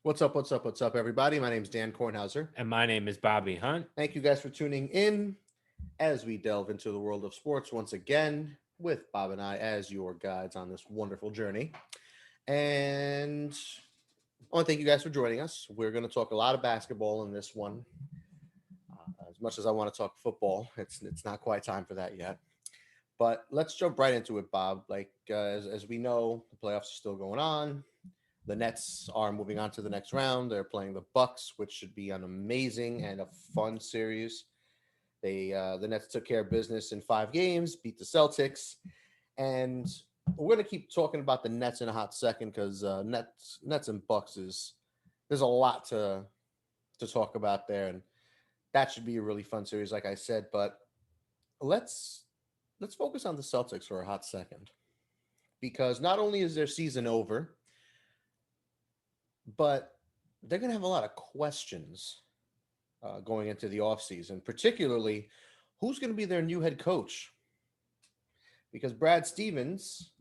What's up? What's up? What's up, everybody? My name is Dan Kornhauser. And my name is Bobby Hunt. Thank you guys for tuning in as we delve into the world of sports once again with Bob and I as your guides on this wonderful journey. And I want to thank you guys for joining us. We're going to talk a lot of basketball in this one. As much as I want to talk football, it's not quite time for that yet. But let's jump right into it, Bob. As we know, the playoffs are still going on. The Nets are moving on to the next round. They're playing the Bucks, which should be an amazing and a fun series. The Nets took care of business in 5 games, beat the Celtics, and we're going to keep talking about the Nets in a hot second because Nets and Bucks is there's a lot to talk about there, and that should be a really fun series, like I said. But let's let's focus on the Celtics for a hot second because not only is their season over, but they're going to have a lot of questions going into the offseason, particularly who's going to be their new head coach. Because Brad Stevens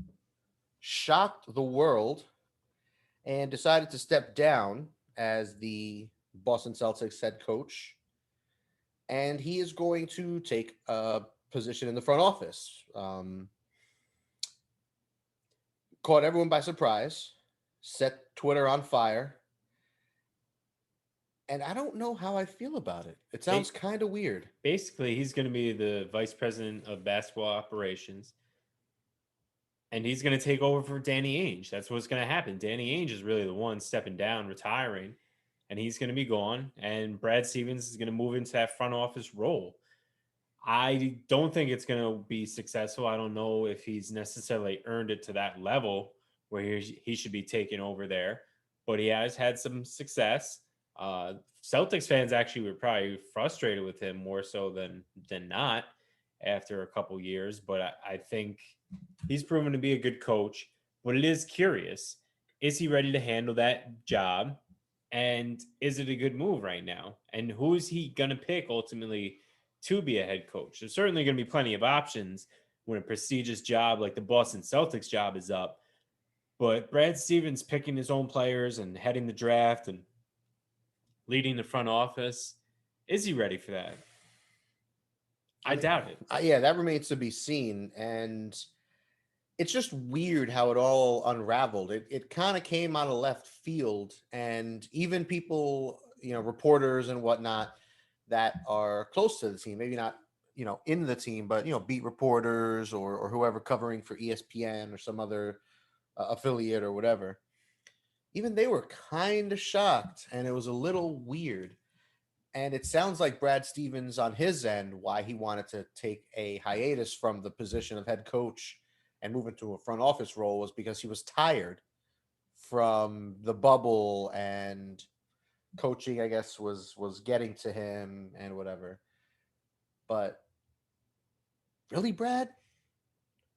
shocked the world and decided to step down as the Boston Celtics head coach. And he is going to take a position in the front office. Caught everyone by surprise, set Twitter on fire, and I don't know how I feel about it. It sounds kind of weird. Basically, he's going to be the vice president of basketball operations, and he's going to take over for Danny Ainge. That's what's going to happen. Danny Ainge is really the one stepping down, retiring, and he's going to be gone. And Brad Stevens is going to move into that front office role. I don't think it's going to be successful. I don't know if he's necessarily earned it to that level where he should be taking over there, but he has had some success. Celtics fans actually were probably frustrated with him more so than not after a couple years, but I think he's proven to be a good coach. But it is curious: is he ready to handle that job, and is it a good move right now? And who is he gonna pick ultimately to be a head coach? There's certainly going to be plenty of options when a prestigious job like the Boston Celtics job is up. But Brad Stevens picking his own players and heading the draft and leading the front office, is he ready for that? I I mean, doubt it. yeah, that remains to be seen. And it's just weird how it all unraveled. It kind of came out of left field. And even people, reporters and whatnot that are close to the team, maybe not, in the team, but, beat reporters or whoever covering for ESPN or some other affiliate or whatever, even they were kind of shocked. And it was a little weird. And it sounds like Brad Stevens on his end, why he wanted to take a hiatus from the position of head coach and move into a front office role was because he was tired from the bubble and coaching, I guess, was getting to him and whatever. But really, Brad?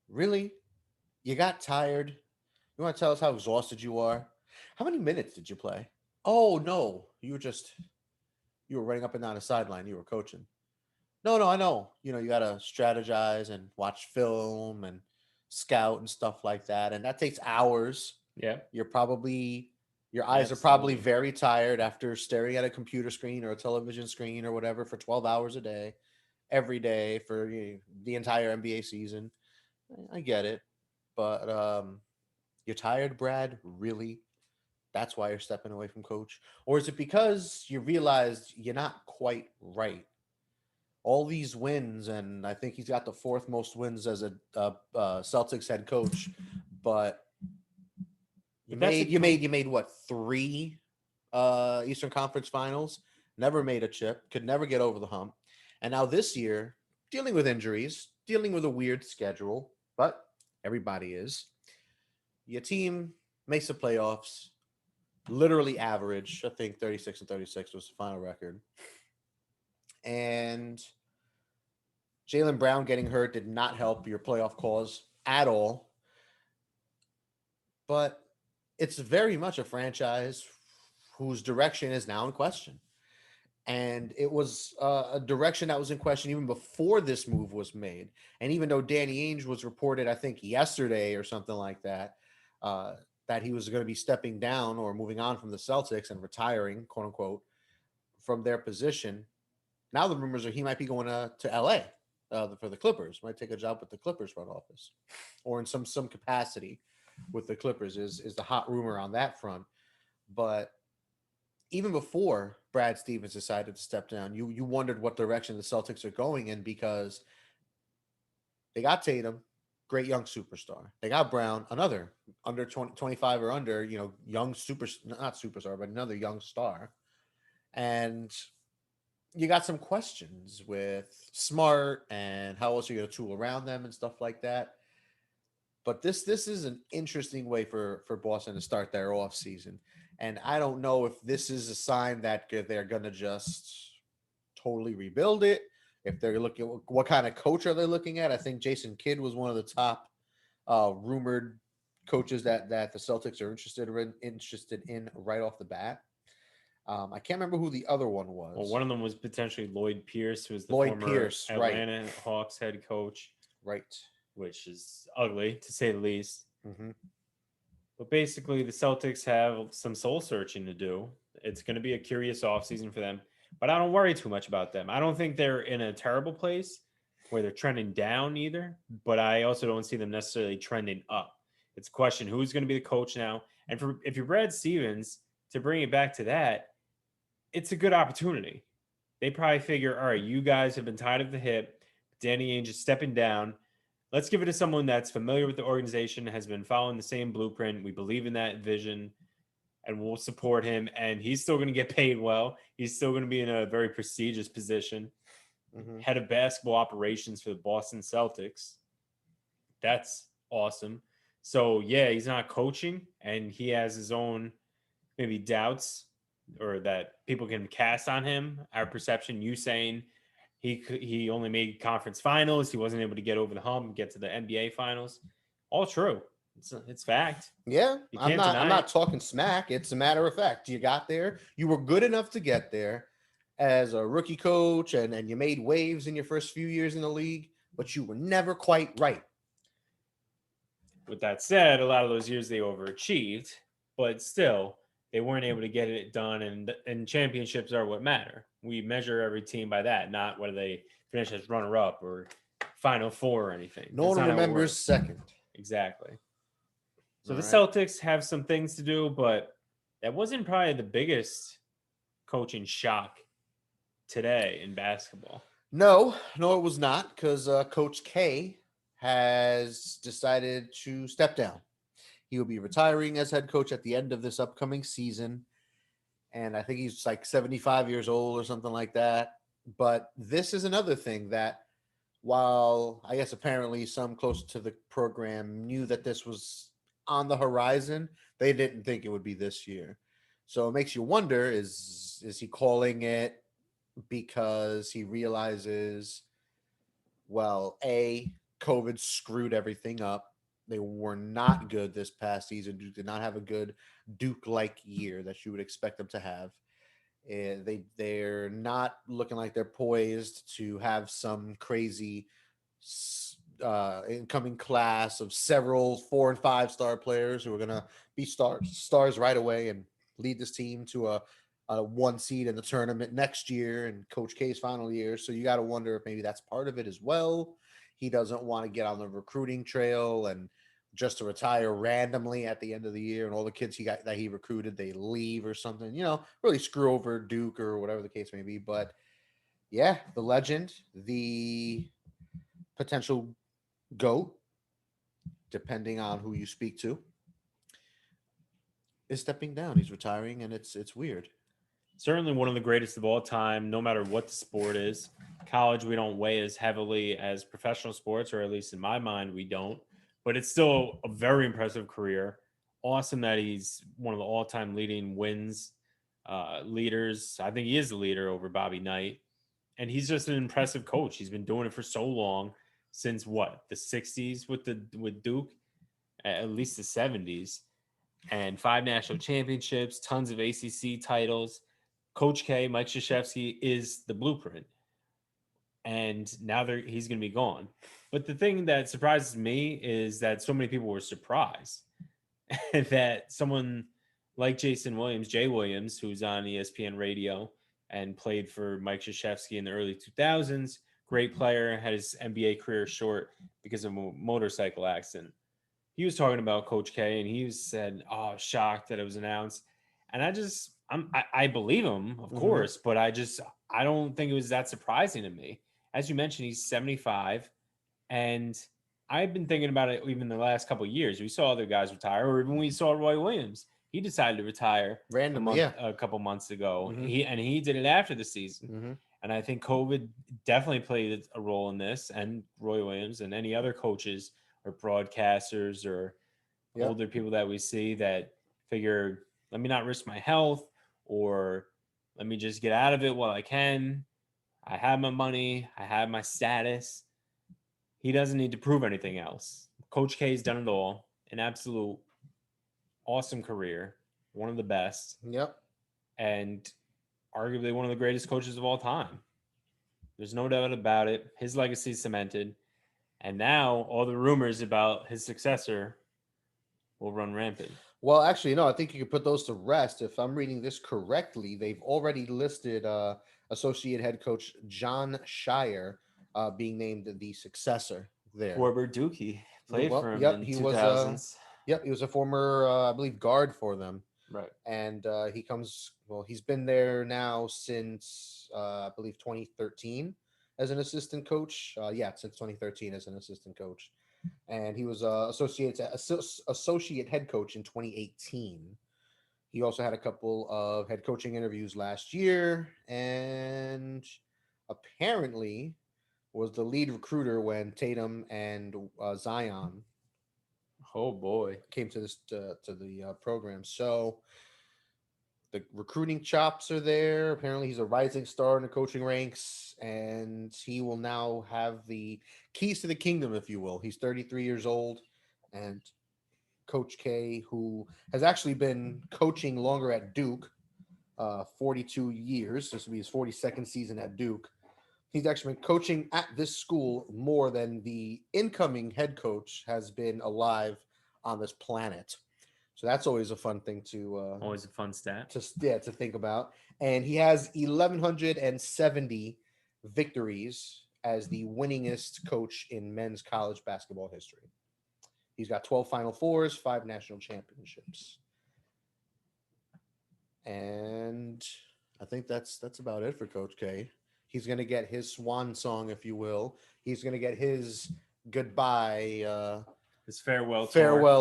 Really? You got tired? You want to tell us how exhausted you are? How many minutes did you play? Oh no, you were running up and down the sideline. You were coaching. No, no, I know. You got to strategize and watch film and scout and stuff like that. And that takes hours. Yeah, You're probably, your eyes are probably absolutely. very tired after staring at a computer screen or a television screen or whatever for 12 hours a day, every day for the entire NBA season. I get it. But you're tired, Brad? Really? That's why you're stepping away from coach? Or is it because you realized you're not quite right? All these wins, and I think he's got the fourth most wins as a Celtics head coach. But you But that's a made you made you made what, three Eastern Conference Finals? Never made a chip. Could never get over the hump. And now this year, dealing with injuries, dealing with a weird schedule, but everybody is. Your team makes the playoffs, literally average. I think 36-36 was the final record. And Jalen Brown getting hurt did not help your playoff cause at all. But it's very much a franchise whose direction is now in question. And it was a direction that was in question even before this move was made. And even though Danny Ainge was reported, I think yesterday or something like that, that he was going to be stepping down or moving on from the Celtics and retiring, quote unquote, from their position. Now the rumors are he might be going to LA for the Clippers. Might take a job with the Clippers front office, or in some capacity with the Clippers is the hot rumor on that front. But even before Brad Stevens decided to step down, you wondered what direction the Celtics are going in because they got Tatum, great young superstar. They got Brown, another under 20, 25 or under, young super, not superstar, but another young star. And you got some questions with Smart and how else are you going to tool around them and stuff like that. But this is an interesting way for Boston to start their off season. And I don't know if this is a sign that they're going to just totally rebuild it. If they're looking, what kind of coach are they looking at? I think Jason Kidd was one of the top rumored coaches that the Celtics are interested in right off the bat. I can't remember who the other one was. Well, one of them was potentially Lloyd Pierce, who was the Lloyd former Pierce, Atlanta Hawks head coach. Right. Which is ugly, to say the least. Mm-hmm. But basically, the Celtics have some soul searching to do. It's going to be a curious offseason for them. But I don't worry too much about them. I don't think they're in a terrible place where they're trending down either. But I also don't see them necessarily trending up. It's a question, who's going to be the coach now? And if you're Brad Stevens, to bring it back to that, it's a good opportunity. They probably figure, all right, you guys have been tied at the hip. Danny Ainge is stepping down. Let's give it to someone that's familiar with the organization, has been following the same blueprint. We believe in that vision, and we'll support him. And he's still going to get paid well. He's still going to be in a very prestigious position. Mm-hmm. Head of basketball operations for the Boston Celtics. That's awesome. So, yeah, he's not coaching, and he has his own maybe doubts or that people can cast on him. Our perception, you saying he only made conference finals. He wasn't able to get over the hump and get to the NBA finals. All true. It's fact. Yeah, I'm not talking smack. It's a matter of fact. You got there. You were good enough to get there as a rookie coach, and you made waves in your first few years in the league, but you were never quite right. With that said, a lot of those years they overachieved, but still they weren't able to get it done, and championships are what matter. We measure every team by that, not whether they finish as runner-up or Final Four or anything. No one remembers second. Exactly. So the Celtics have some things to do, but that wasn't probably the biggest coaching shock today in basketball. No, it was not, because Coach K has decided to step down. He will be retiring as head coach at the end of this upcoming season. And I think he's like 75 years old or something like that. But this is another thing that, while I guess apparently some close to the program knew that this was on the horizon, they didn't think it would be this year. So it makes you wonder, is he calling it because he realizes, well, COVID screwed everything up. They were not good this past season. Duke did not have a good Duke-like year that you would expect them to have. They're not looking like they're poised to have some crazy incoming class of several 4- and 5-star players who are going to be stars right away and lead this team to a 1 seed in the tournament next year and Coach K's final year. So you got to wonder if maybe that's part of it as well. He doesn't want to get on the recruiting trail and just to retire randomly at the end of the year, and all the kids that he recruited, they leave or something, really screw over Duke or whatever the case may be. But yeah, the legend, the potential GOAT, depending on who you speak to, is stepping down. He's retiring, and it's weird. Certainly one of the greatest of all time, no matter what the sport is. College, we don't weigh as heavily as professional sports, or at least in my mind, we don't. But it's still a very impressive career. Awesome that he's one of the all-time leading wins leaders. I think he is the leader over Bobby Knight. And he's just an impressive coach. He's been doing it for so long, since the 60s with Duke, at least the 70s. And 5 national championships, tons of ACC titles. Coach K, Mike Krzyzewski, is the blueprint. And now he's going to be gone. But the thing that surprises me is that so many people were surprised. that someone like Jason Williams, Jay Williams, who's on ESPN radio and played for Mike Krzyzewski in the early 2000s, great player, had his NBA career short because of a motorcycle accident. He was talking about Coach K, and he said, "Oh, shocked that it was announced." And I believe him, of Mm-hmm. course, but I don't think it was that surprising to me. As you mentioned, he's 75, and I've been thinking about it even the last couple of years. We saw other guys retire, or even we saw Roy Williams. He decided to retire Randomly, yeah. a couple months ago. Mm-hmm. He did it after the season. Mm-hmm. And I think COVID definitely played a role in this, and Roy Williams and any other coaches or broadcasters or Yep. older people that we see that figure, let me not risk my health, or let me just get out of it while I can. I have my money, I have my status. He doesn't need to prove anything else. Coach K's done it all. An absolute awesome career, one of the best, Yep. and arguably one of the greatest coaches of all time. There's no doubt about it. His legacy is cemented. And now all the rumors about his successor will run rampant. Well, actually, no, I think you could put those to rest. If I'm reading this correctly, they've already listed associate head coach John Shire being named the successor there. Former Dookie played Well, for him yep, in he was 2000s. he was a former I believe guard for them. Right. And he's been there now since I believe 2013 as an assistant coach. Since 2013 as an assistant coach. And he was associate head coach in 2018. He also had a couple of head coaching interviews last year, and apparently was the lead recruiter when Tatum and Zion Oh boy. came to the program. So the recruiting chops are there. Apparently, he's a rising star in the coaching ranks, and he will now have the keys to the kingdom, if you will. He's 33 years old, and Coach K, who has actually been coaching longer at Duke, 42 years. This will be his 42nd season at Duke. He's actually been coaching at this school more than the incoming head coach has been alive on this planet. So that's always a fun thing Always a fun stat. to think about. And he has 1,170 victories as the winningest coach in men's college basketball history. He's got 12 Final Fours, 5 national championships. And I think that's about it for Coach K. He's going to get his swan song, if you will. He's going to get his goodbye His farewell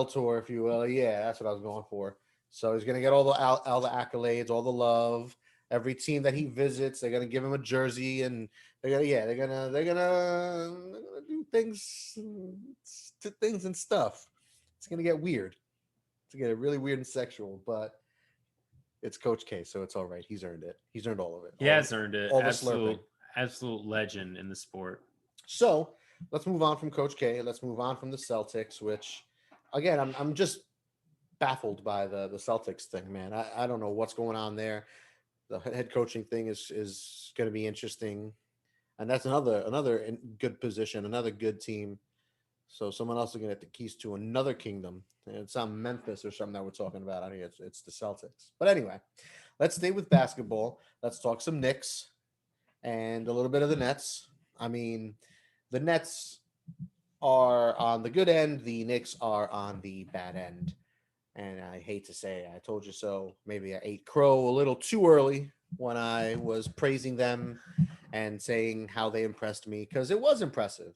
tour, if you will. Yeah, that's what I was going for. So he's going to get all the accolades, all the love. Every team that he visits, they're going to give him a jersey, and they're gonna do things and stuff. It's going to get weird. It's going to get really weird and sexual, but it's Coach K, so it's all right. He's earned it. He's earned all of it. He has earned it. All the slurping. Absolute legend in the sport. So let's move on from Coach K. Let's move on from the Celtics, which, again, I'm just baffled by the Celtics thing, man. I don't know what's going on there. The head coaching thing is going to be interesting, and that's another good position, another good team. So someone else is going to get the keys to another kingdom. And it's not Memphis or something that we're talking about. I think it's the Celtics. But anyway, let's stay with basketball. Let's talk some Knicks and a little bit of the Nets. I mean, the Nets are on the good end. The Knicks are on the bad end. And I hate to say, I told you so. Maybe I ate crow a little too early when I was praising them and saying how they impressed me, because it was impressive.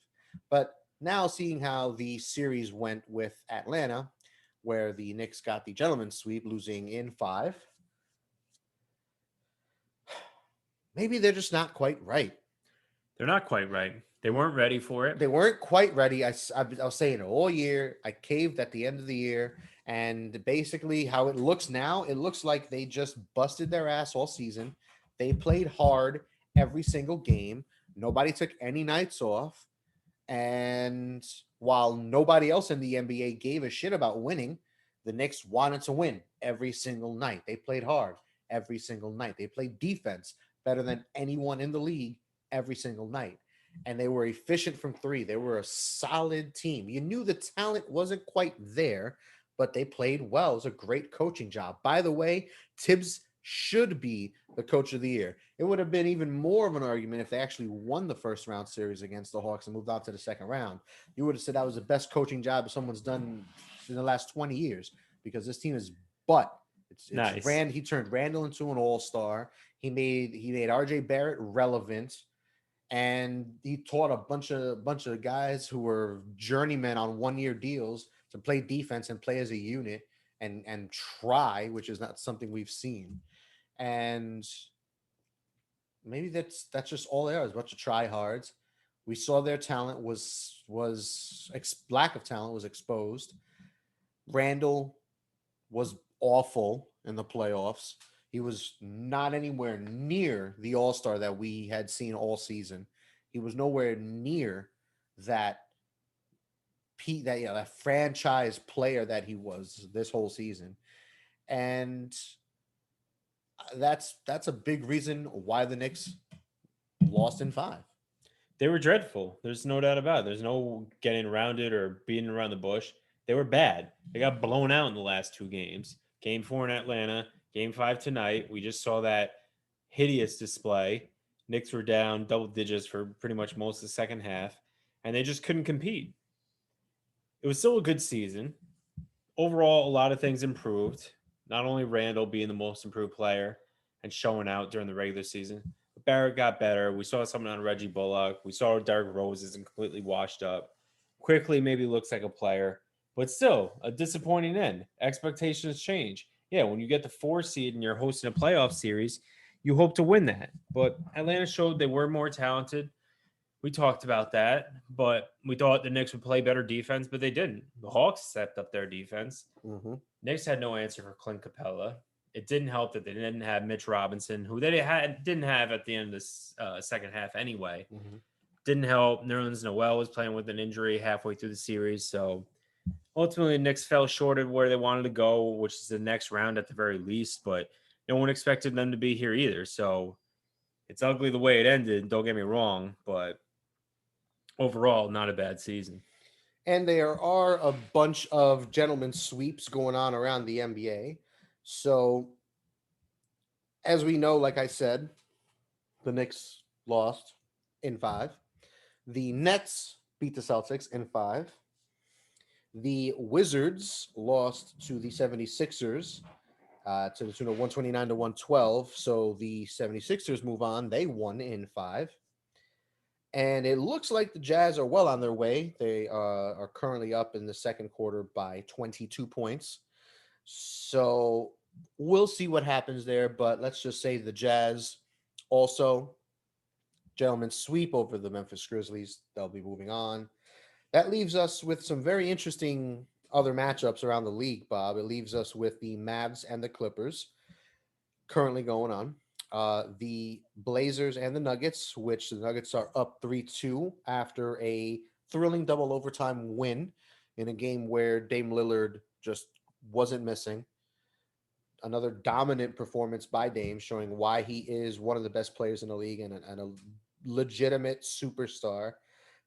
But now seeing how the series went with Atlanta, where the Knicks got the gentleman's sweep, losing in 5, maybe they're just not quite right. They're not quite right. They weren't ready for it. They weren't quite ready. I was saying it all year. I caved at the end of the year. And basically how it looks now, it looks like they just busted their ass all season. They played hard every single game. Nobody took any nights off. And while nobody else in the NBA gave a shit about winning, the Knicks wanted to win every single night. They played hard every single night. They played defense better than anyone in the league every single night. And they were efficient from 3. They were a solid team. You knew the talent wasn't quite there, but they played well. It was a great coaching job. By the way, Tibbs should be the coach of the year. It would have been even more of an argument if they actually won the first round series against the Hawks and moved on to the second round. You would have said that was the best coaching job someone's done in the last 20 years because this team is butt. It's Nice. Rand. He turned Randall into an all-star. He made RJ Barrett relevant, and he taught a bunch of guys who were journeymen on 1 year deals to play defense and play as a unit and try, which is not something we've seen. And maybe that's just all there is, a bunch of tryhards. We saw their talent lack of talent was exposed. Randall was awful in the playoffs. He was not anywhere near the All Star that we had seen all season. He was nowhere near that that franchise player that he was this whole season, and that's a big reason why the Knicks lost in five. They were dreadful. There's no doubt about it. There's no getting around it or beating around the bush. They were bad. They got blown out in the last two games. Game 4 in Atlanta, Game 5 tonight. We just saw that hideous display. Knicks were down double digits for pretty much most of the second half, and they just couldn't compete. It was still a good season. Overall, a lot of things improved. Not only Randall being the most improved player and showing out during the regular season, but Barrett got better. We saw something on Reggie Bullock. We saw Derrick Rose isn't completely washed up. Quickly maybe looks like a player, but still a disappointing end. Expectations change. Yeah, when you get the 4 seed and you're hosting a playoff series, you hope to win that. But Atlanta showed they were more talented. We talked about that, but we thought the Knicks would play better defense, but they didn't. The Hawks stepped up their defense. Mm-hmm. Knicks had no answer for Clint Capella. It didn't help that they didn't have Mitch Robinson, who they didn't have at the end of this second half anyway. Mm-hmm. Didn't help. Nerlens Noel was playing with an injury halfway through the series, so ultimately the Knicks fell short of where they wanted to go, which is the next round at the very least. But no one expected them to be here either. So it's ugly the way it ended. Don't get me wrong, but overall, not a bad season. And there are a bunch of gentlemen sweeps going on around the NBA. So, as we know, like I said, the Knicks lost in five. The Nets beat the Celtics in five. The Wizards lost to the 76ers to the tune of 129 to 112. So the 76ers move on. They won in five. And it looks like the Jazz are well on their way. They are currently up in the second quarter by 22 points. So we'll see what happens there. But let's just say the Jazz also, gentlemen, sweep over the Memphis Grizzlies. They'll be moving on. That leaves us with some very interesting other matchups around the league, Bob. It leaves us with the Mavs and the Clippers currently going on. The Blazers and the Nuggets, which the Nuggets are up 3-2 after a thrilling double overtime win in a game where Dame Lillard just wasn't missing. Another dominant performance by Dame, showing why he is one of the best players in the league and a legitimate superstar.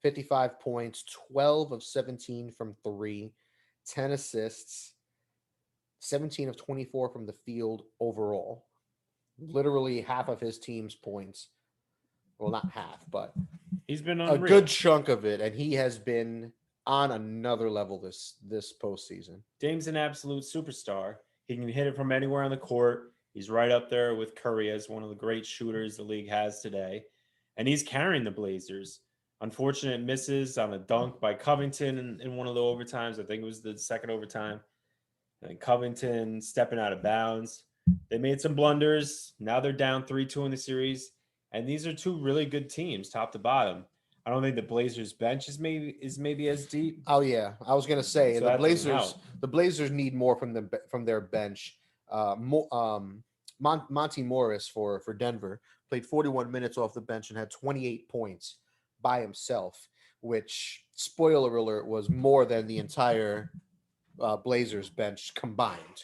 55 points, 12 of 17 from three, 10 assists, 17 of 24 from the field overall. Literally half of his team's points. Well, not half, but he's been a unreal. good chunk of it, and he has been on another level this postseason. Dame's an absolute superstar. He can hit it from anywhere on the court. He's right up there with Curry as one of the great shooters the league has today. And he's carrying the Blazers. Unfortunate misses on a dunk by Covington in one of the overtimes. I think it was the second overtime. And Covington stepping out of bounds. They made some blunders. Now they're down 3-2 in the series. And these are two really good teams, top to bottom. I don't think the Blazers bench is maybe as deep. Oh yeah, I was gonna say So the that doesn't Blazers. help. The Blazers need more from their bench. Monty Morris for Denver played 41 minutes off the bench and had 28 points by himself, which, spoiler alert, was more than the entire Blazers bench combined.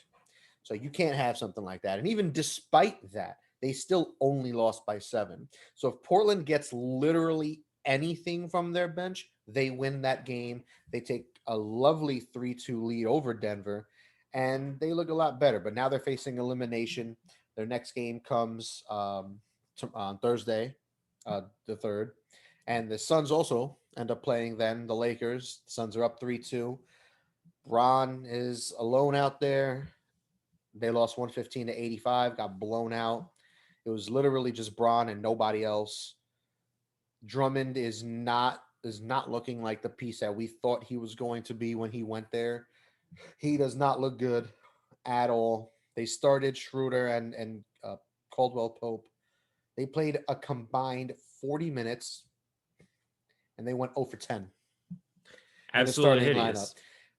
So you can't have something like that. And even despite that, they still only lost by 7. So if Portland gets literally anything from their bench, they win that game. They take a lovely 3-2 lead over Denver. and they look a lot better. But now they're facing elimination. Their next game comes on Thursday, the third, and the Suns also end up playing. Then the Lakers. The Suns are up 3-2. Bron is alone out there. They lost 115-85. Got blown out. It was literally just Bron and nobody else. Drummond is not looking like the piece that we thought he was going to be when he went there. He does not look good at all. They started Schroeder and Caldwell Pope. They played a combined 40 minutes and they went 0 for 10 in the Absolutely starting lineup.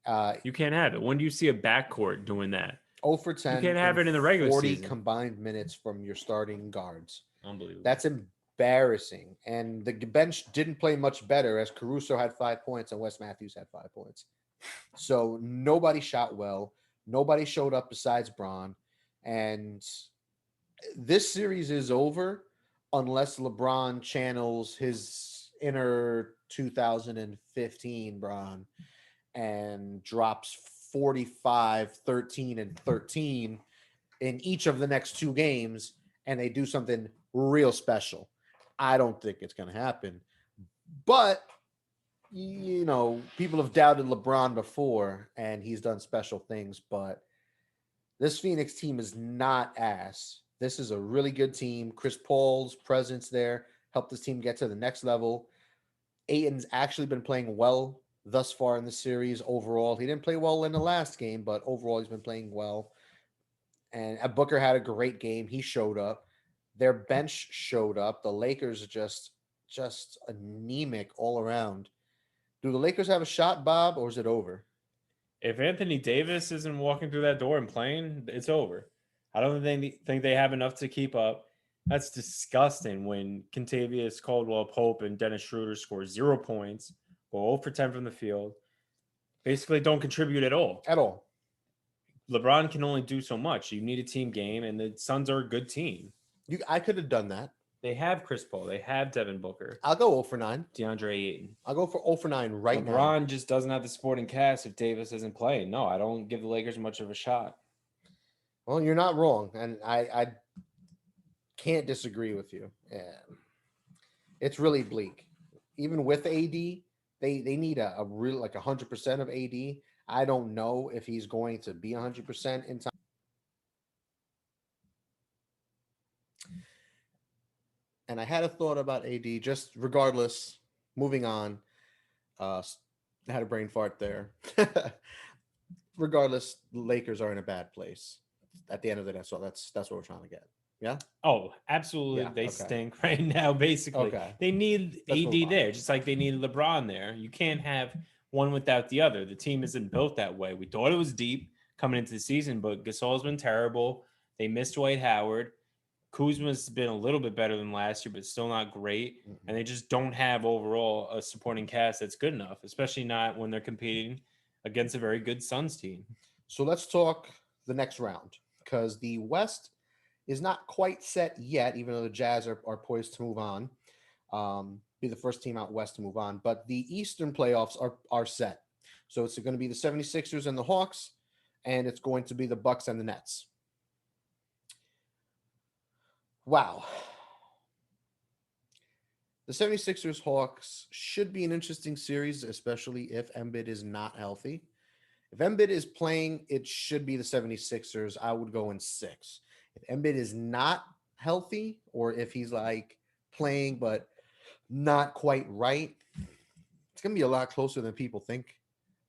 hideous. You can't have it. When do you see a backcourt doing that? 0 for 10. You can't have it in the regular 40 season. combined minutes from your starting guards. Unbelievable. That's embarrassing. And the bench didn't play much better as Caruso had 5 points and Wes Matthews had 5 points. So nobody shot well. Nobody showed up besides Bron. And this series is over unless LeBron channels his inner 2015 Bron and drops 45, 13, and 13 in each of the next 2 games, and they do something real special. I don't think it's going to happen. But, people have doubted LeBron before, and he's done special things. But this Phoenix team is not ass. This is a really good team. Chris Paul's presence there helped this team get to the next level. Ayton's actually been playing well thus far in the series overall. He didn't play well in the last game, but overall he's been playing well. And Booker had a great game. He showed up. Their bench showed up. The Lakers are just anemic all around. Do the Lakers have a shot, Bob, or is it over? If Anthony Davis isn't walking through that door and playing, it's over. I don't think they have enough to keep up. That's disgusting when Kentavious Caldwell-Pope and Dennis Schroeder score 0 points, go 0 for 10 from the field, basically don't contribute at all. At all. LeBron can only do so much. You need a team game, and the Suns are a good team. I could have done that. They have Chris Paul. They have Devin Booker. I'll go 0 for 9. DeAndre Ayton. I'll go for 0 for 9 right now. LeBron just doesn't have the supporting cast if Davis isn't playing. No, I don't give the Lakers much of a shot. Well, you're not wrong, and I can't disagree with you. Yeah. It's really bleak. Even with AD, they need a real 100% of AD. I don't know if he's going to be 100% in time. And I had a thought about AD, just regardless, moving on. I had a brain fart there. Regardless, the Lakers are in a bad place. At the end of the day, so that's what we're trying to get. Yeah? Oh, absolutely. Yeah, They okay. stink right now, basically. Okay. They need Let's move AD on. there, just like they need LeBron there. You can't have one without the other. The team isn't built that way. We thought it was deep coming into the season, but Gasol's been terrible. They missed Dwight Howard. Kuzma's been a little bit better than last year, but still not great. Mm-hmm. And they just don't have overall a supporting cast that's good enough, especially not when they're competing against a very good Suns team. So let's talk the next round, because the West is not quite set yet, even though the Jazz are poised to move on. Be the first team out West to move on. But the Eastern playoffs are set. So it's going to be the 76ers and the Hawks, and it's going to be the Bucks and the Nets. Wow. The 76ers Hawks should be an interesting series, especially if Embiid is not healthy. If Embiid is playing, it should be the 76ers. I would go in 6. If Embiid is not healthy, or if he's playing but not quite right, it's going to be a lot closer than people think.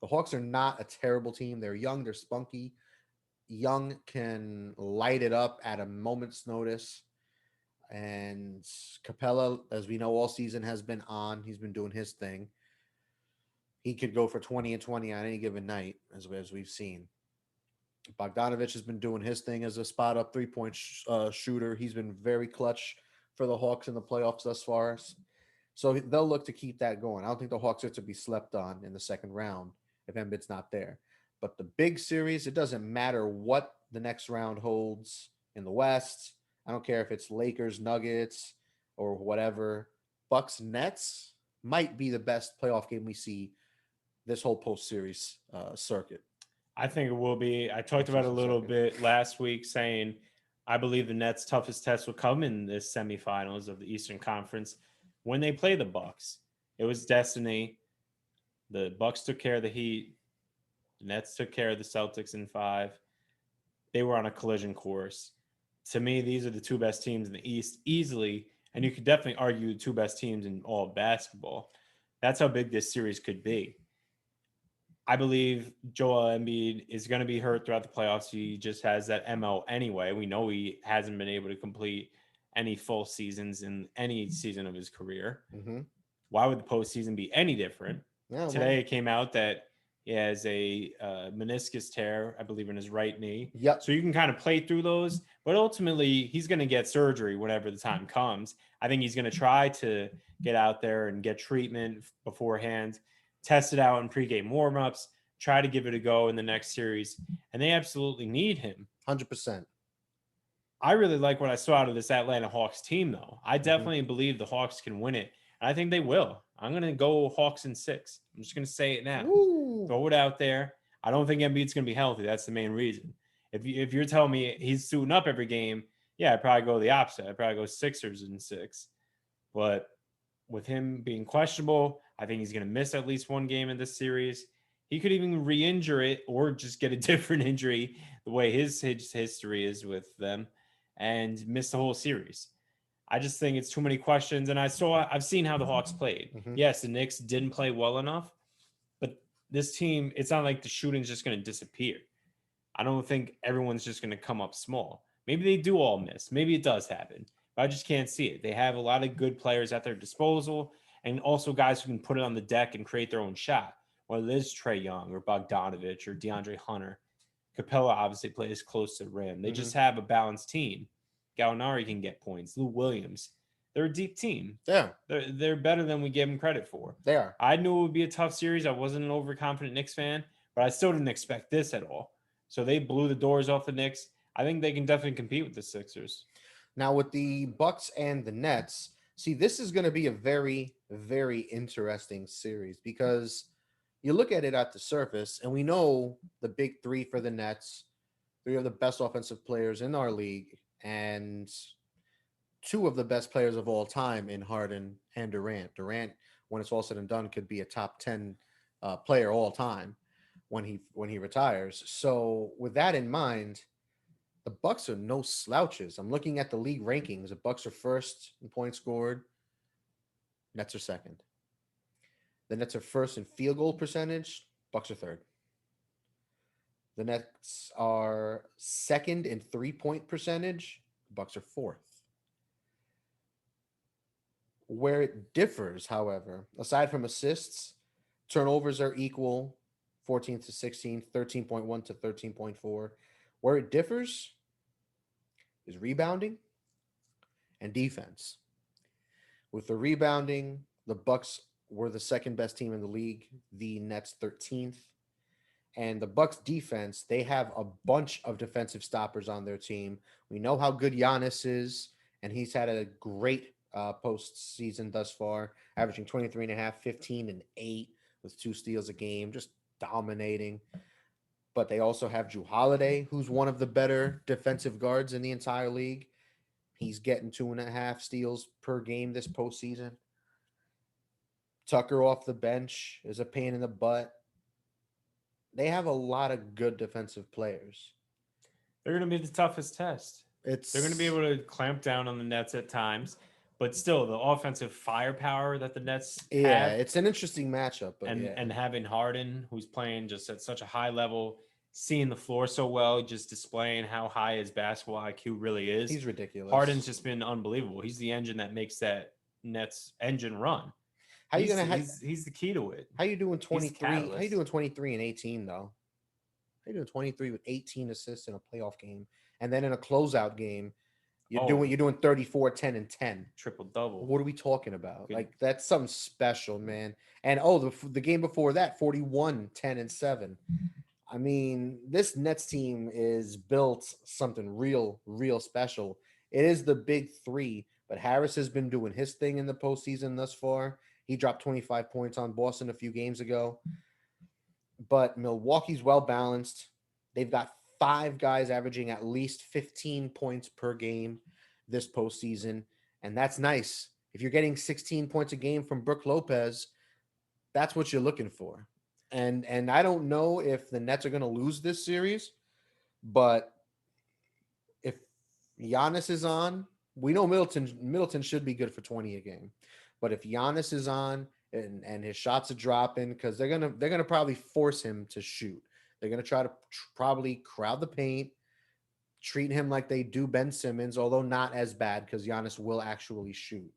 The Hawks are not a terrible team. They're young. They're spunky. Young can light it up at a moment's notice. And Capella, as we know, all season has been on. He's been doing his thing. He could go for 20 and 20 on any given night, as we've seen. Bogdanovich has been doing his thing as a spot-up three-point shooter. He's been very clutch for the Hawks in the playoffs thus far. So they'll look to keep that going. I don't think the Hawks are to be slept on in the second round if Embiid's not there. But the big series, it doesn't matter what the next round holds in the West. I don't care if it's Lakers, Nuggets, or whatever. Bucks, Nets might be the best playoff game we see this whole post-series circuit. I think it will be. I talked about it a Postseason little second. bit last week, saying I believe the Nets' toughest test will come in this semifinals of the Eastern Conference when they play the Bucks. It was destiny. The Bucks took care of the Heat. The Nets took care of the Celtics in 5. They were on a collision course. To me, these are the two best teams in the East easily, and you could definitely argue the two best teams in all of basketball. That's how big this series could be. I believe Joel Embiid is going to be hurt throughout the playoffs. He just has that MO anyway. We know he hasn't been able to complete any full seasons in any season of his career. Mm-hmm. Why would the postseason be any different? Yeah, Today well, it came out that he has a meniscus tear, I believe, in his right knee. yep, So you can kind of play through those, but ultimately he's going to get surgery whenever the time comes. I think he's going to try to get out there and get treatment beforehand, test it out in pregame warmups, try to give it a go in the next series, and they absolutely need him. 100%. I really like what I saw out of this Atlanta Hawks team, though. I Mm-hmm. definitely believe the Hawks can win it. And I think they will. I'm going to go Hawks in 6. I'm just going to say it now. Woo! Throw it out there. I don't think Embiid's going to be healthy. That's the main reason. If you're telling me he's suiting up every game, yeah, I'd probably go the opposite. I'd probably go Sixers in 6. But with him being questionable, I think he's going to miss at least one game in this series. He could even re-injure it or just get a different injury the way his history is with them and miss the whole series. I just think it's too many questions. And I've seen how the Hawks played. Mm-hmm. Yes, the Knicks didn't play well enough, but this team, it's not like the shooting's just going to disappear. I don't think everyone's just going to come up small. Maybe they do all miss. Maybe it does happen, but I just can't see it. They have a lot of good players at their disposal and also guys who can put it on the deck and create their own shot, whether it is Trae Young or Bogdanovich or DeAndre Hunter. Capella obviously plays close to the rim. They Mm-hmm. just have a balanced team. Gallinari can get points. Lou Williams. They're a deep team. Yeah, They're better than we give them credit for. they are. I knew it would be a tough series. I wasn't an overconfident Knicks fan, but I still didn't expect this at all. So they blew the doors off the Knicks. I think they can definitely compete with the Sixers. Now with the Bucks and the Nets, see, this is going to be a very, very interesting series because you look at it at the surface, and we know the big three for the Nets, three of the best offensive players in our league, and two of the best players of all time in Harden and Durant. Durant, when it's all said and done, could be a top 10 player all time when he retires. So with that in mind, the Bucks are no slouches. I'm looking at the league rankings. The Bucks are first in points scored. Nets are second. The Nets are first in field goal percentage. Bucks are third. The Nets are second in 3-point percentage. Bucks are fourth. Where it differs, however, aside from assists, turnovers are equal 14 to 16, 13.1 to 13.4. Where it differs is rebounding and defense. With the rebounding, the Bucks were the second best team in the league, the Nets 13th. And the Bucks defense, they have a bunch of defensive stoppers on their team. We know how good Giannis is, and he's had a great postseason thus far, averaging 23 and a half, 15 and 8 with 2 steals a game, just dominating. But they also have Drew Holiday, who's one of the better defensive guards in the entire league. He's getting 2.5 steals per game this postseason. Tucker off the bench is a pain in the butt. They have a lot of good defensive players. They're going to be the toughest test. They're going to be It's able to clamp down on the Nets at times, but still the offensive firepower that the Nets yeah, have it's an interesting matchup, but and yeah. and having Harden who's playing just at such a high level, seeing the floor so well, just displaying how high his basketball IQ really is. He's ridiculous. Harden's just been unbelievable. He's the engine that makes that Nets engine run. How you He's gonna he's the key to it. how you doing He's the 23? How you catalyst. doing 23 and 18 though? How you doing 23 with 18 assists in a playoff game, and then in a closeout game, Oh, you're doing 34, 10, and 10. triple double. What are we talking about? Good. Like that's something special, man. And the game before that, 41, 10, and 7. I mean, this Nets team is built something real, real special. It is the big three, but Harris has been doing his thing in the postseason thus far. He dropped 25 points on Boston a few games ago. but Milwaukee's well balanced. They've got 5 guys averaging at least 15 points per game this postseason, and that's nice. If you're getting 16 points a game from Brook Lopez, that's what you're looking for. And I don't know if the Nets are going to lose this series, but if Giannis is on, we know Middleton should be good for 20 a game. But if Giannis is on and his shots are dropping, because they're gonna probably force him to shoot. They're gonna try to probably crowd the paint, treat him like they do Ben Simmons, although not as bad because Giannis will actually shoot.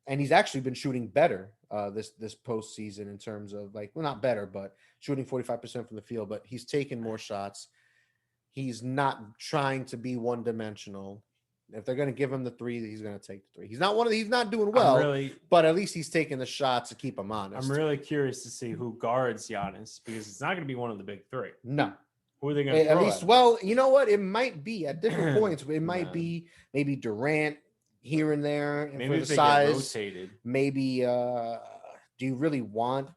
And he's actually been shooting better this postseason in terms of like, well, not better, but shooting 45% from the field. But he's taken more shots. He's not trying to be one dimensional. If they're going to give him the three, he's going to take the three. He's not doing well, but at least he's taking the shots to keep him honest. I'm really curious to see who guards Giannis because it's not going to be one of the big three. No. Who are they going to at least? Well, you know what? It might be at different points. It might be maybe Durant here and there. Maybe for if the they get size. rotated. Maybe. Do you really want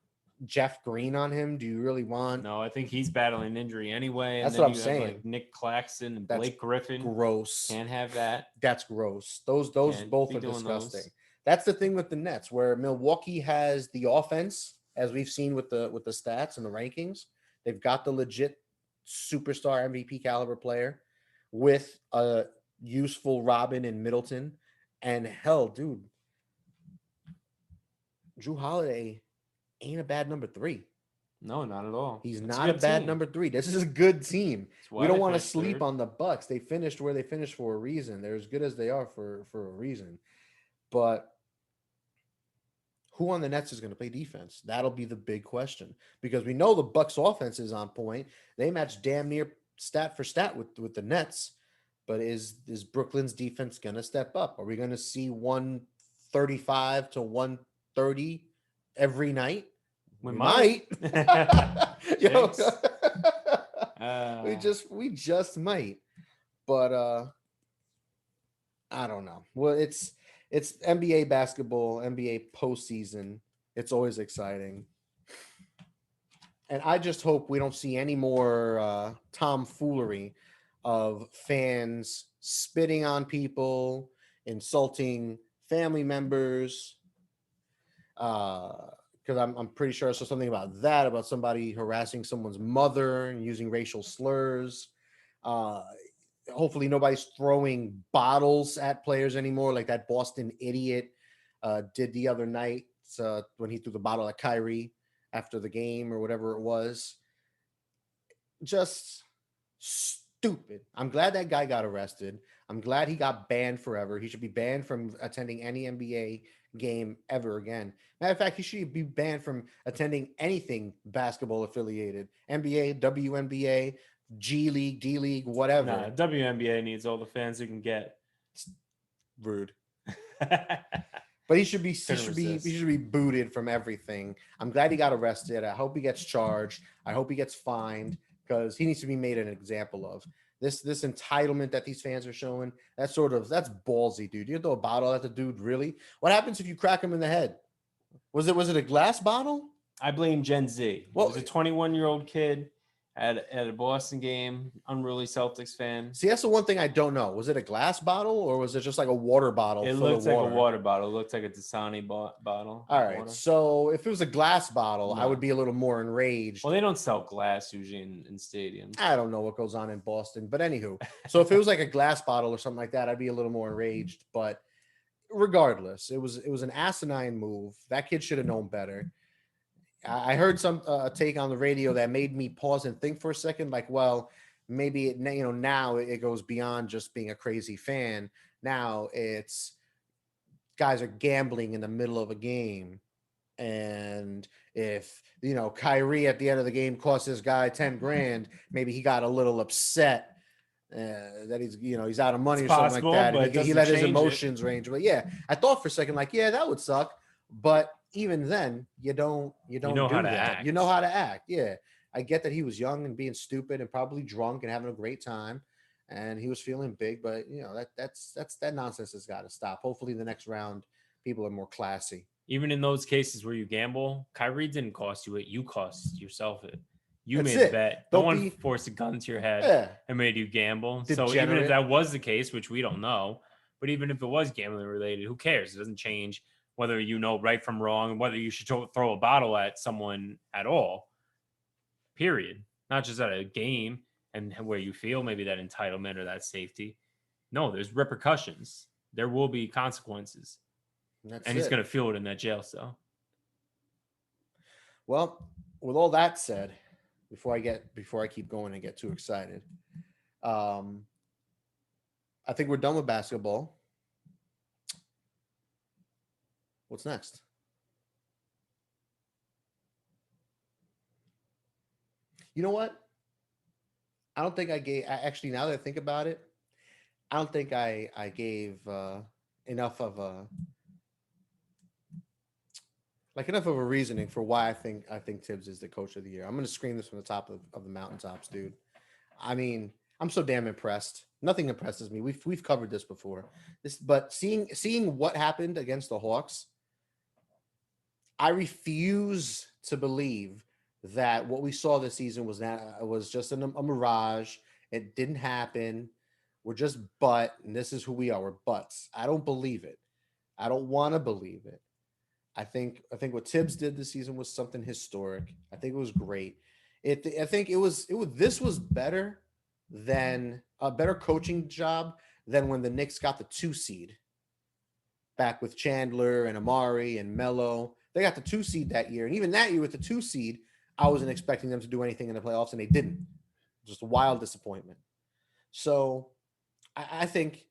Jeff Green on him? Do you really want? No, I think he's battling injury anyway. And that's then what I'm you saying. have like Nick Claxton and Blake Griffin. Gross. Can't have that. That's gross. Those both are disgusting. That's the thing with the Nets, where Milwaukee has the offense, as we've seen with the stats and the rankings. They've got the legit superstar MVP caliber player with a useful Robin and Middleton. And hell, dude, Jrue Holiday ain't a bad number 3. No, not at all. He's not a bad team. Number 3. This is a good team. We don't want to sleep on the Bucks. They finished where they finished for a reason. They're as good as they are for a reason. But who on the Nets is going to play defense? That'll be the big question, because we know the Bucks offense is on point. They match damn near stat for stat with the Nets. But is Brooklyn's defense going to step up? Are we going to see 135 to 130 every night? We might. Yo, we just might. But I don't know. Well, it's NBA basketball, NBA postseason. It's always exciting. And I just hope we don't see any more tomfoolery of fans spitting on people, insulting family members. Because I'm pretty sure I saw something about somebody harassing someone's mother and using racial slurs. Hopefully nobody's throwing bottles at players anymore, like that Boston idiot did the other night when he threw the bottle at Kyrie after the game or whatever it was. Just stupid. I'm glad that guy got arrested. I'm glad he got banned forever. He should be banned from attending any NBA game ever again. Matter of fact, he should be banned from attending anything basketball affiliated. NBA, WNBA, G League, D League, whatever. Nah, WNBA needs all the fans it can get. Rude. But he should be booted from everything. I'm glad he got arrested. I hope he gets charged. I hope he gets fined, because he needs to be made an example of. This entitlement that these fans are showing, that's ballsy, dude. You throw a bottle at the dude, really? What happens if you crack him in the head? Was it a glass bottle? I blame Gen Z. Well, it was a 21-year-old kid at a Boston game, unruly Celtics fan. See, that's the one thing I don't know. Was it a glass bottle or was it just like a water bottle? It looked like a water bottle. It looked like a Dasani bottle. All right. So if it was a glass bottle, I would be a little more enraged. Well, they don't sell glass usually in stadiums. I don't know what goes on in Boston, but anywho. So if it was like a glass bottle or something like that, I'd be a little more enraged. But regardless, it was an asinine move. That kid should have known better. I heard some take on the radio that made me pause and think for a second, like, well, maybe now it goes beyond just being a crazy fan. Now it's guys are gambling in the middle of a game, and if Kyrie at the end of the game cost this guy $10,000, maybe he got a little upset that he's out of money or something like that. And he let his emotions range. But yeah, I thought for a second, like, yeah, that would suck, but even then, you don't know how to act. You know how to act. Yeah. I get that he was young and being stupid and probably drunk and having a great time, and he was feeling big, but that nonsense has got to stop. Hopefully the next round people are more classy. Even in those cases where you gamble, Kyrie didn't cost you it. You cost yourself it. You That's made the it. bet. No Don't one be forced a gun to your head yeah, and made you gamble. So even if degenerate. that was the case, which we don't know, but even if it was gambling related, who cares? It doesn't change whether you know right from wrong and whether you should throw a bottle at someone at all. Period. Not just at a game and where you feel maybe that entitlement or that safety. No, there's repercussions. There will be consequences, That's and he's it. going to feel it in that jail cell. Well, with all that said, before I keep going and get too excited, um, I think we're done with basketball. What's next? You know what? I don't think I gave. Actually, now that I think about it, I don't think I gave enough of a enough of a reasoning for why I think Tibbs is the coach of the year. I'm gonna scream this from the top of the mountaintops, dude. I mean, I'm so damn impressed. Nothing impresses me. We've covered this before. But seeing what happened against the Hawks, I refuse to believe that what we saw this season was just a mirage. It didn't happen. We're just and this is who we are. We're butts. I don't believe it. I don't want to believe it. I think what Tibbs did this season was something historic. I think it was great. I think it was this was better than a better coaching job than when the Knicks got the 2 seed back with Chandler and Amari and Melo. They got the 2 seed that year, and even that year with the 2 seed, I wasn't expecting them to do anything in the playoffs, and they didn't. Just a wild disappointment. So I think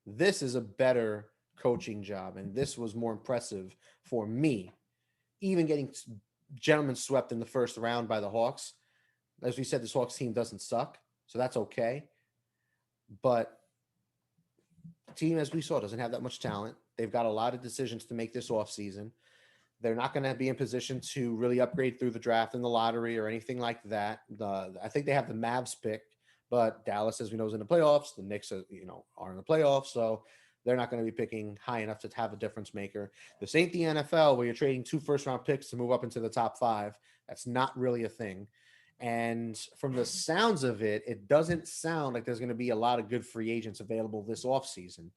this is a better coaching job, and this was more impressive for me. Even getting gentlemen swept in the first round by the Hawks. As we said, this Hawks team doesn't suck, so that's okay. But the team, as we saw, doesn't have that much talent. They've got a lot of decisions to make this offseason. They're not going to be in position to really upgrade through the draft and the lottery or anything like that. I think they have the Mavs pick, but Dallas, as we know, is in the playoffs. The Knicks, are in the playoffs, so they're not going to be picking high enough to have a difference maker. This ain't the NFL where you're trading 2 first-round picks to move up into the top 5. That's not really a thing. And from the sounds of it, it doesn't sound like there's going to be a lot of good free agents available this offseason.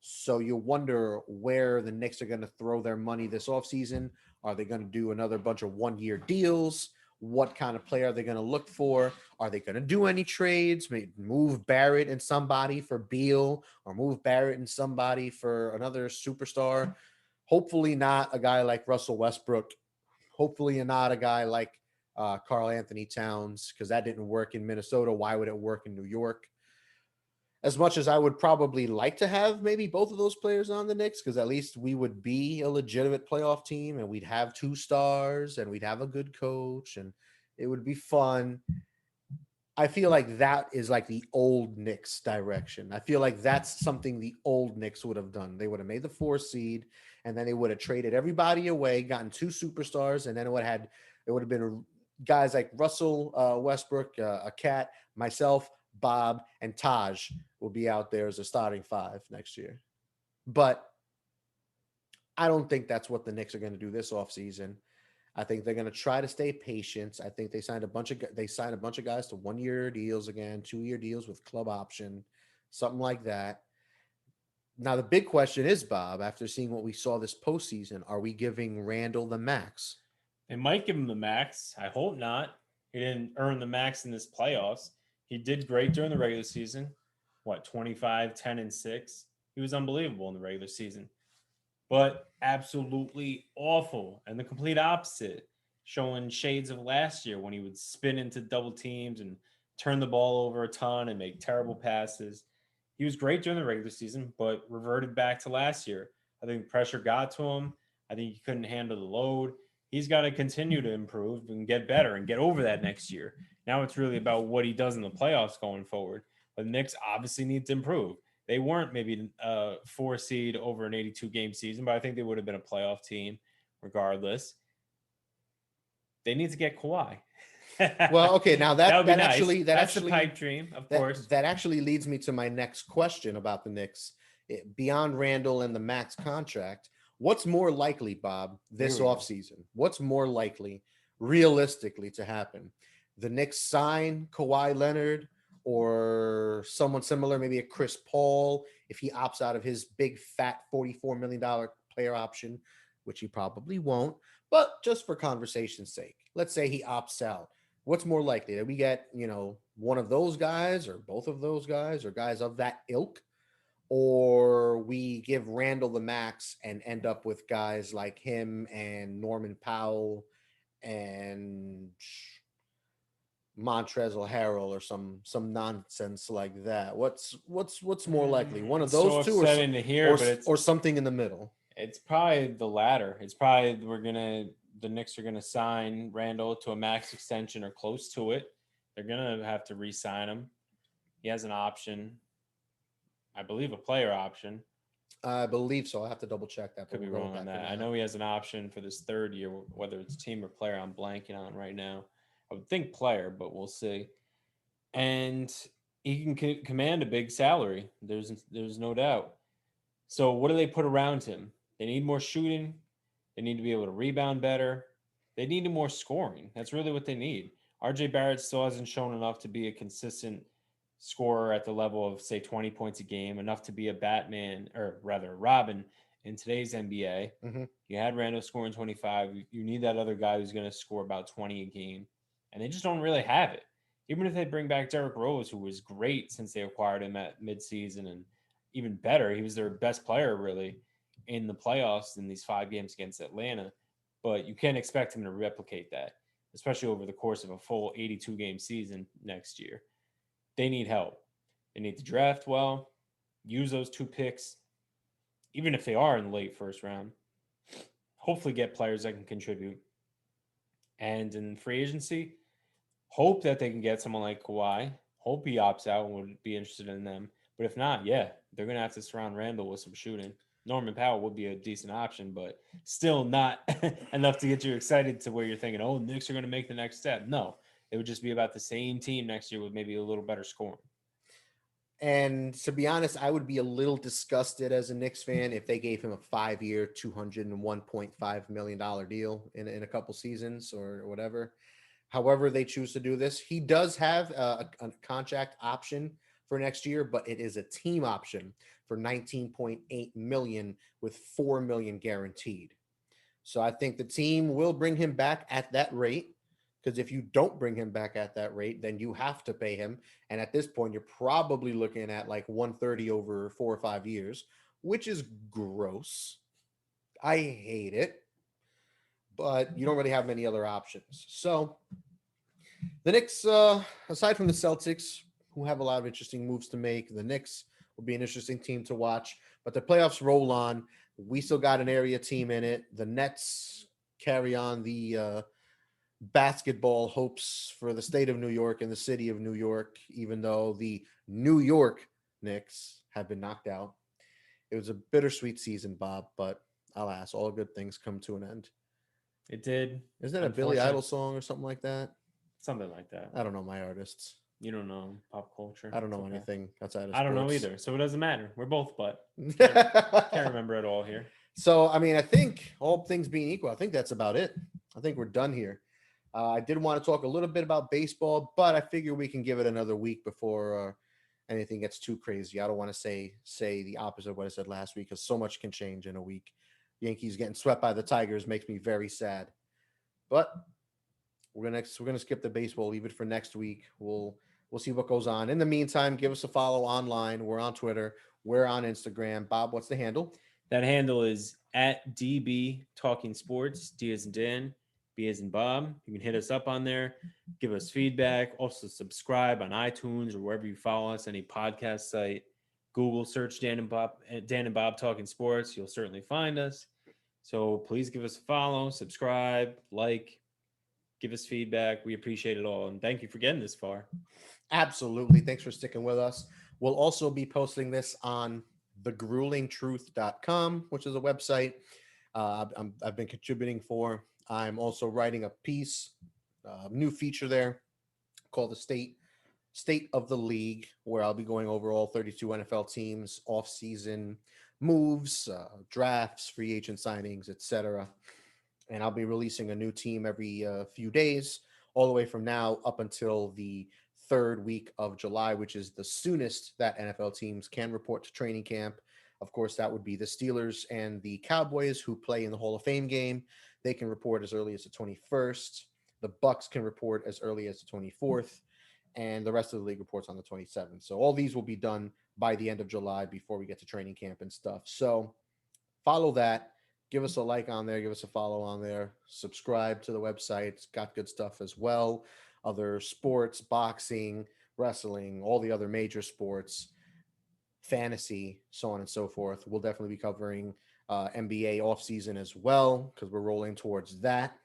So you wonder where the Knicks are going to throw their money this offseason. Are they going to do another bunch of 1-year deals? What kind of player are they going to look for? Are they going to do any trades? Maybe move Barrett and somebody for Beal, or move Barrett and somebody for another superstar? Hopefully not a guy like Russell Westbrook. Hopefully not a guy like Karl Anthony Towns, because that didn't work in Minnesota. Why would it work in New York? As much as I would probably like to have maybe both of those players on the Knicks, because at least we would be a legitimate playoff team and we'd have 2 stars and we'd have a good coach and it would be fun. I feel like that is like the old Knicks direction. I feel like that's something the old Knicks would have done. They would have made the 4 seed and then they would have traded everybody away, gotten 2 superstars, and then it would have been guys like Russell Westbrook, a Cat, myself, Bob, and Taj will be out there as a starting 5 next year. But I don't think that's what the Knicks are going to do this offseason. I think they're going to try to stay patient. I think they signed a bunch of guys to 1-year deals again, 2-year deals with club option, something like that. Now the big question is, Bob, after seeing what we saw this postseason, are we giving Randall the max? They might give him the max. I hope not. He didn't earn the max in this playoffs. He did great during the regular season. 25, 10, and 6. He was unbelievable in the regular season. But absolutely awful. And the complete opposite, showing shades of last year when he would spin into double teams and turn the ball over a ton and make terrible passes. He was great during the regular season, but reverted back to last year. I think pressure got to him. I think he couldn't handle the load. He's got to continue to improve and get better and get over that next year. Now it's really about what he does in the playoffs going forward. But the Knicks obviously need to improve. They weren't maybe a 4 seed over an 82-game season, but I think they would have been a playoff team regardless. They need to get Kawhi. Well, okay, now that would be nice. That's the pipe dream, of course. That actually leads me to my next question about the Knicks. Beyond Randall and the max contract, What's more likely, Bob, Here this we go. offseason? What's more likely realistically to happen? The Knicks sign Kawhi Leonard or someone similar, maybe a Chris Paul, if he opts out of his big fat $44 million player option, which he probably won't. But just for conversation's sake, let's say he opts out. What's more likely that we get, one of those guys or both of those guys or guys of that ilk, or we give Randall the max and end up with guys like him and Norman Powell and Montrezl Harrell or some nonsense like that? What's more likely? One of It's so those two, upsetting to hear, but or something in the middle? it's probably the latter. It's probably the Knicks are gonna sign Randall to a max extension or close to it. They're gonna have to re-sign him. He has an option, I believe, a player option. I believe so. I have to double check that. Could be we'll go wrong on back to that. I know he has an option for this third year, whether it's team or player. I'm blanking on right now. I would think player, but we'll see. And he can command a big salary. There's no doubt. So what do they put around him? They need more shooting. They need to be able to rebound better. They need more scoring. That's really what they need. RJ Barrett still hasn't shown enough to be a consistent scorer at the level of, say, 20 points a game, enough to be a Batman, or rather Robin in today's NBA. Mm-hmm. You had Randall scoring 25. You need that other guy who's going to score about 20 a game. And they just don't really have it. Even if they bring back Derrick Rose, who was great since they acquired him at midseason, and even better, he was their best player, really, in the playoffs in these 5 games against Atlanta. But you can't expect him to replicate that, especially over the course of a full 82-game season next year. They need help. They need to draft well, use those 2 picks, even if they are in the late first round. Hopefully get players that can contribute. And in free agency, hope that they can get someone like Kawhi. Hope he opts out and would be interested in them. But if not, yeah, they're going to have to surround Randall with some shooting. Norman Powell would be a decent option, but still not enough to get you excited to where you're thinking, oh, Knicks are going to make the next step. No, it would just be about the same team next year with maybe a little better scoring. And to be honest, I would be a little disgusted as a Knicks fan if they gave him a 5-year, $201.5 million deal in a couple seasons or whatever. However they choose to do this, he does have a contract option for next year, but it is a team option for 19.8 million with 4 million guaranteed. So I think the team will bring him back at that rate, because if you don't bring him back at that rate, then you have to pay him. And at this point, you're probably looking at like 130 over 4 or 5 years, which is gross. I hate it, but you don't really have many other options. So the Knicks, aside from the Celtics, who have a lot of interesting moves to make, the Knicks will be an interesting team to watch. But the playoffs roll on. We still got an area team in it. The Nets carry on the basketball hopes for the state of New York and the city of New York, even though the New York Knicks have been knocked out. It was a bittersweet season, Bob, but alas, all good things come to an end. It did. Isn't that a Billy Idol song or something like that? Something like that. I don't know my artists. You don't know pop culture. I don't know anything outside of sports. I don't know either, so it doesn't matter. We're both but. Can't remember it all here. So, I mean, I think all things being equal, I think that's about it. I think we're done here. I did want to talk a little bit about baseball, but I figure we can give it another week before anything gets too crazy. I don't want to say the opposite of what I said last week, because so much can change in a week. Yankees getting swept by the Tigers makes me very sad. But we're gonna skip the baseball, leave it for next week. We'll see what goes on. In the meantime, give us a follow online. We're on Twitter. We're on Instagram. Bob, what's the handle? That handle is at DB Talking Sports. D as in Dan, B as in Bob. You can hit us up on there. Give us feedback. Also subscribe on iTunes or wherever you follow us, any podcast site. Google search Dan and Bob Talking Sports. You'll certainly find us. So please give us a follow, subscribe, like, give us feedback. We appreciate it all. And thank you for getting this far. Absolutely. Thanks for sticking with us. We'll also be posting this on thegruelingtruth.com, which is a website I've been contributing for. I'm also writing a piece, new feature there called the State of the League, where I'll be going over all 32 NFL teams, off-season moves, drafts, free agent signings, etc. And I'll be releasing a new team every few days, all the way from now up until the third week of July, which is the soonest that NFL teams can report to training camp. Of course, that would be the Steelers and the Cowboys, who play in the Hall of Fame game. They can report as early as the 21st. The Bucks can report as early as the 24th, and the rest of the league reports on the 27th. So all these will be done by the end of July before we get to training camp and stuff. So follow that. Give us a like on there. Give us a follow on there. Subscribe to the website. It's got good stuff as well. Other sports, boxing, wrestling, all the other major sports, fantasy, so on and so forth. We'll definitely be covering NBA offseason as well because we're rolling towards that.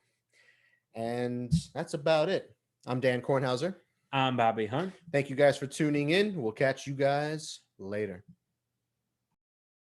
And that's about it. I'm Dan Kornhauser. I'm Bobby Hunt. Thank you guys for tuning in. We'll catch you guys later.